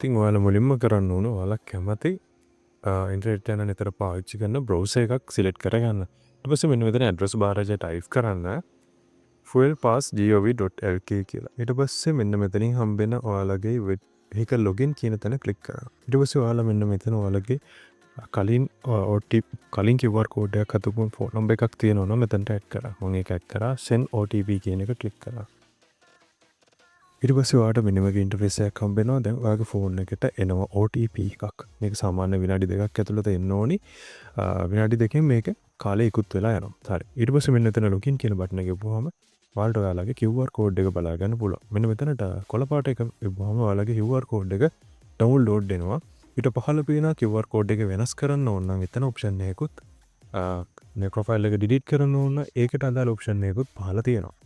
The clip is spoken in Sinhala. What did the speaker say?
ඉතින් ඔයාලා මුලින්ම කරන්න ඕන ඔයාලා කැමති ඉන්ටර්නෙට් යන නිතර පාවිච්චි කරන බ්‍රවුසර් එකක් සිලෙක්ට් කරගන්න. ඊට පස්සේ මෙන්න මෙතන ඇඩ්‍රස් බාර් එකේ ටයිප් කරන්න fuelpass.gov.lk කියලා. ඊට පස්සේ මෙන්න මෙතනින් හම්බෙන ඔයාලගේ vehicle login කියන තැන ක්ලික් කරනවා. ඊට පස්සේ ඔයාලා මෙන්න මෙතන ඔයාලගේ කලින් OTP කලින් QR කෝඩ් එකක් හදපු ෆෝන් නම්බර් එකක් තියෙනවා නම් මෙතනට ඇඩ් කරා. මම ඒක ඇඩ් කරා send OTP කියන එක ක්ලික් කරා. ඊට පස්සේ ඔයාලට මෙන්න මේ ඉන්ටර්ෆේස් එකක් හම්බෙනවා. දැන් ඔයාගේ ෆෝන් එකට එනවා OTP එකක්. මේක සාමාන්‍ය විනාඩි 2ක් ඇතුළත එන්න ඕනි. විනාඩි 2කින් මේක කාලය ඉක්ුත් වෙලා යනවා. හරි. ඊට පස්සේ මෙන්න මෙතන login කියන බටන් එක ගිහුවාම ඔයාලට ඔයාලගේ QR කෝඩ් එක බලා ගන්න පුළුවන්. මෙන්න මෙතනට කොළ පාට එක ගිහුවාම ඔයාලගේ QR කෝඩ් එක ඩවුන්ලෝඩ් වෙනවා. ඊට පහළ පේන QR කෝඩ් එක වෙනස් කරන්න ඕන නම් එතන ඔප්ෂන් එකකුත් මේ ප්‍රොෆයිල් එක ඩිලීට් කරන්න ඕන ඒකට අදාළ ඔප්ෂන් එකකුත් පහළ තියෙනවා.